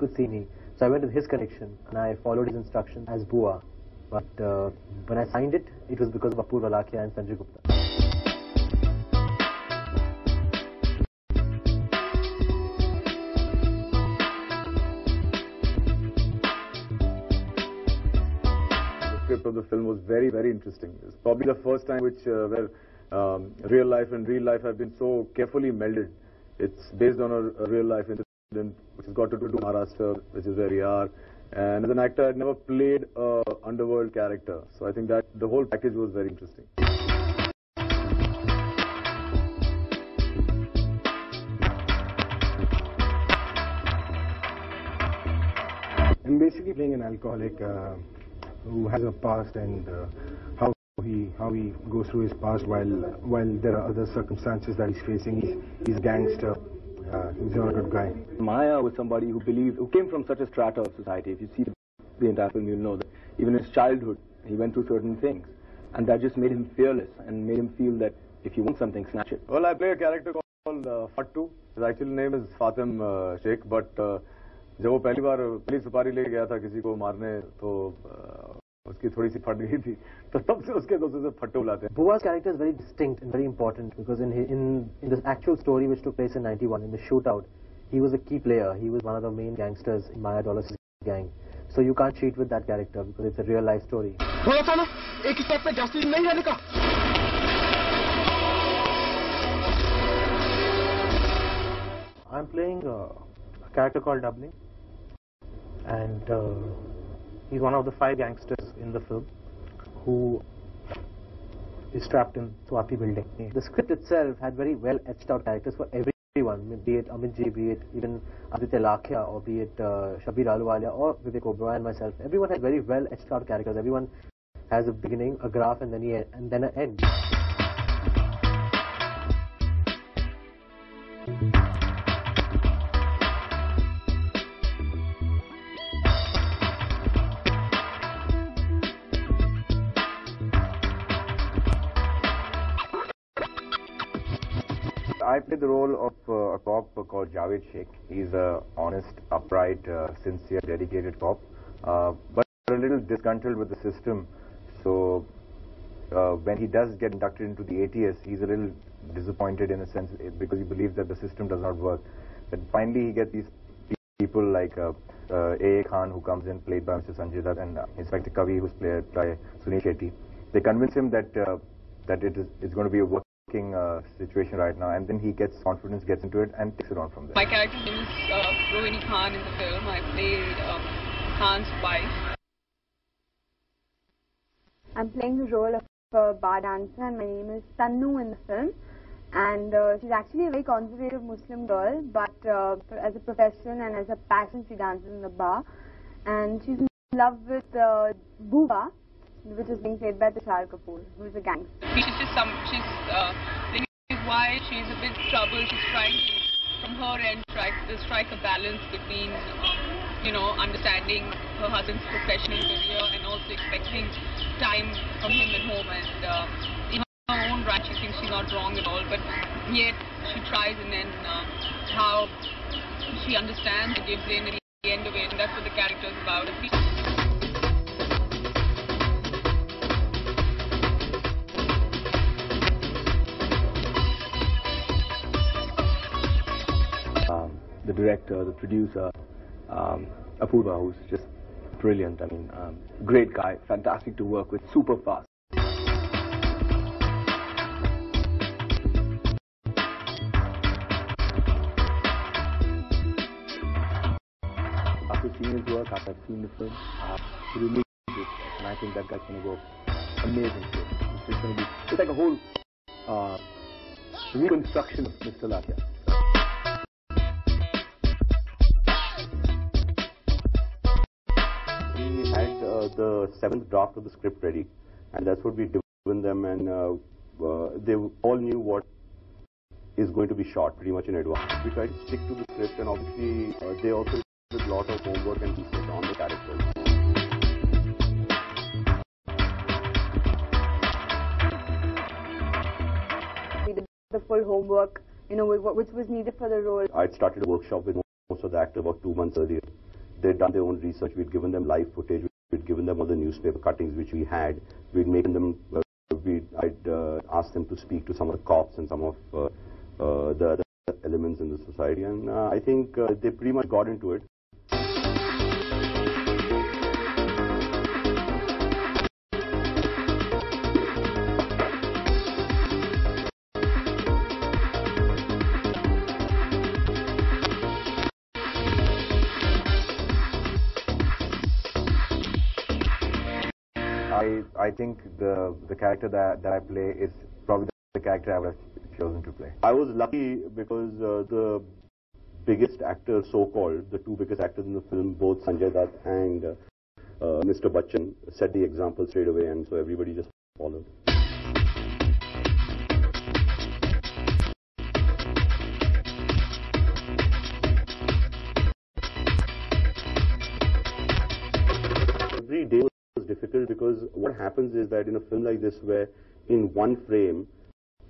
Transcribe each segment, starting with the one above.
could see me. So I went with his connection and I followed his instructions as Bua. But when I signed it, it was because of Apurva Lakhia and Sanjay Gupta. Of the film was very, very interesting. It's probably the first time where real life and real life have been so carefully melded. It's based on a real life incident which has got to do with Maharashtra, which is where we are. And as an actor, I'd never played a underworld character. So I think that the whole package was very interesting. I'm basically playing an alcoholic who has a past, and how he goes through his past while there are other circumstances that he's facing. He's a gangster. He's not a good guy. Maya was somebody who came from such a strata of society. If you see the entire film, you'll know that even in his childhood, he went through certain things, and that just made him fearless and made him feel that if you want something, snatch it. Well, I play a character called Fattu. His actual name is Fatim Sheikh, but जब वो पहली सुपारी लेके गया था किसी को मारने तो उसकी थोड़ी सी फट गई थी तो तब से उसके दोस्तों से फट्टू बुलाते हैं. Bua's character is very distinct and very important because in the actual story which took place in '91 in the shootout, he was a key player. He was one of the main gangsters in Maya Dollar's gang. So you can't cheat with that character because it's a real life story. I'm playing a character called Doubling, and he's one of the 5 gangsters in the film who is trapped in Swati building. The script itself had very well etched out characters for everyone, be it Amit Ji, be it even Aditya Lakhia, or be it Shabir Ahluwalia or Vivek Oberoi and myself. Everyone had very well etched out characters. Everyone has a beginning, a graph, and then an end. I played the role of a cop called Javed Sheikh. He's a honest, upright, sincere, dedicated cop, but a little disgruntled with the system. So when he does get inducted into the ATS, he's a little disappointed in a sense because he believes that the system does not work. But finally he gets these people like A.A. Khan, who comes in, played by Mr. Sanjay Dutt, and Inspector Kavi, who's played by Sunil Shetty. They convince him that it's going to be a working situation right now, and then he gets confidence, gets into it, and takes it on from there. My character is Rohini Khan in the film. I played Khan's wife. I'm playing the role of a bar dancer, and my name is Tannu in the film. And she's actually a very conservative Muslim girl, but as a profession and as a passion, she dances in the bar. And she's in love with Booba, which is being played by Tushar Kapoor, who is a gangster. She's why she's a bit troubled. She's trying to, from her end, strike a balance between, understanding her husband's professional career and also expecting time from him at home. And in her own right, she thinks she's not wrong at all, but yet she tries, and then how she understands and gives in at the end of it, and that's what the character is about. The director, the producer, Apurva, who's just brilliant. I mean, great guy, fantastic to work with, super fast. After seeing his work, after I've seen the film, he really did it, and I think that guy's going to go amazing. It's just going to be, it's like a whole reconstruction of Mr. Lakhia. We had the 7th draft of the script ready, and that's what we given them, and they all knew what is going to be shot pretty much in advance. We tried to stick to the script, and obviously they also did a lot of homework and research on the characters. We did the full homework, which was needed for the role. I'd started a workshop with most of the actors about 2 months earlier, they'd done their own research. We'd given them live footage. We'd given them all the newspaper cuttings which we had. We'd made them. I'd asked them to speak to some of the cops and some of the other elements in the society, and I think they pretty much got into it. I think the character that I play is probably the character I would have chosen to play. I was lucky because the biggest actors, so-called, the two biggest actors in the film, both Sanjay Dutt and Mr. Bachchan, set the example straight away, and so everybody just followed. Every day was difficult because what happens is that in a film like this, where in one frame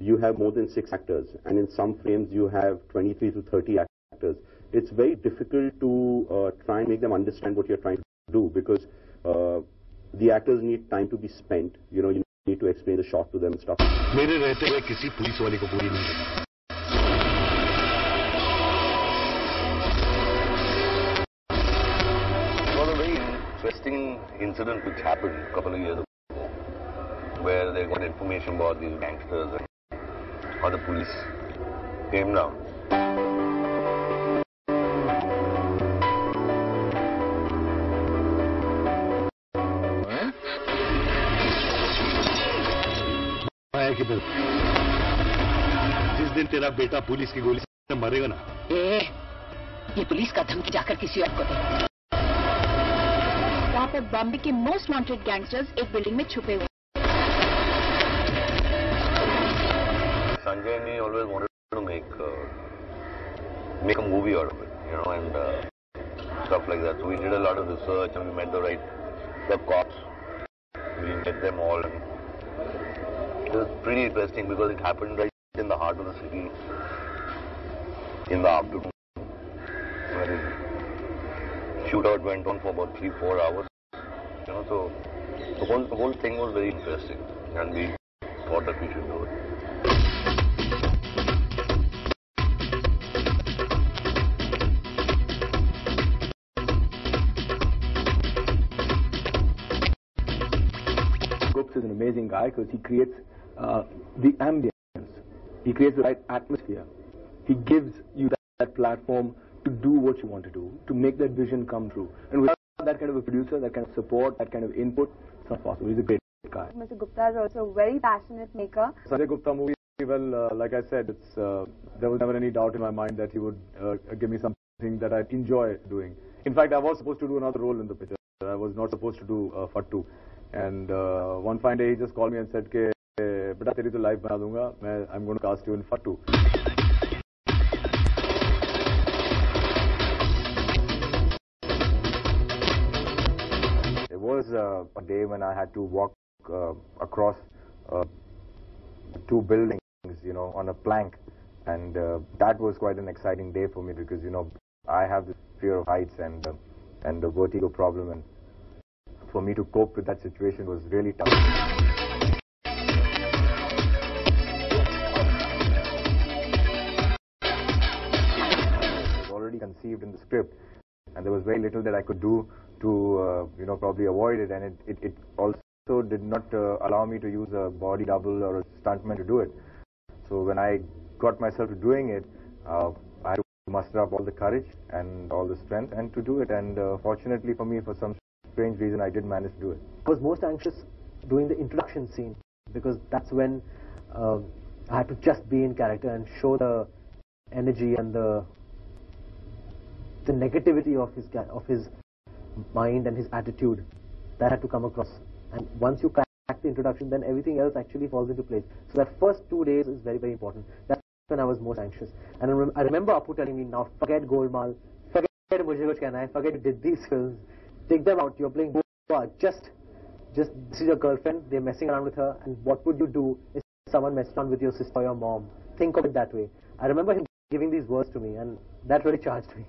you have more than 6 actors, and in some frames you have 23 to 30 actors, it's very difficult to try and make them understand what you're trying to do, because the actors need time to be spent. You know, you need to explain the shot to them and stuff. मेरे रहते हुए किसी police वाले को पूरी नहीं लगी। It was a very interesting incident which happened a couple of years ago, where they got information about these gangsters and how the police came down. जिस दिन तेरा बेटा पुलिस की गोली से मरेगा ना, ये पुलिस का धमकी जाकर किसी और को दे। वहाँ पर बॉम्बे के मोस्ट वांटेड गैंगस्टर्स एक बिल्डिंग में छुपे हुए। Sanjay and me always wanted to make a movie out of it, you know, and stuff like that. So we did a lot of research and we met the cops. We met them all, and it was pretty interesting because it happened right in the heart of the city in the afternoon. Where the shootout went on for about 3-4 hours, you know. So the whole thing was very interesting, and we thought that we should do it. Is an amazing guy because he creates the ambience, he creates the right atmosphere, he gives you that platform to do what you want to do, to make that vision come true. And without that kind of a producer, that kind of support, that kind of input, it's not possible. He's a great guy. Mr. Gupta is also a very passionate maker. Sanjay Gupta movie, well, like I said, there was never any doubt in my mind that he would give me something that I'd enjoy doing. In fact, I was supposed to do another role in the picture. I was not supposed to do Fattu. And one fine day he just called me and said, "Ke beta teri to life bana dunga. I'm going to cast you in Fattu." It was a day when I had to walk across 2 buildings, you know, on a plank, and that was quite an exciting day for me because, you know, I have this fear of heights and the vertigo problem, and for me to cope with that situation was really tough. It was already conceived in the script, and there was very little that I could do to, you know, probably avoid it, and it also did not allow me to use a body double or a stuntman to do it. So when I got myself to doing it, I had to muster up all the courage and all the strength and to do it, and fortunately for me, for some strange reason, I did manage to do it. I was most anxious doing the introduction scene because that's when I had to just be in character and show the energy and the negativity of his mind and his attitude that had to come across. And once you crack the introduction, then everything else actually falls into place. So that first 2 days is very, very important. That's when I was most anxious. And I remember Apu telling me, now forget Golmaal, forget Mujhe Kuch Kehna Hai, forget you did these films. Take them out, you're playing Boa, just this is your girlfriend, they're messing around with her, and what would you do if someone messed around with your sister or your mom? Think of it that way. I remember him giving these words to me, and that really charged me.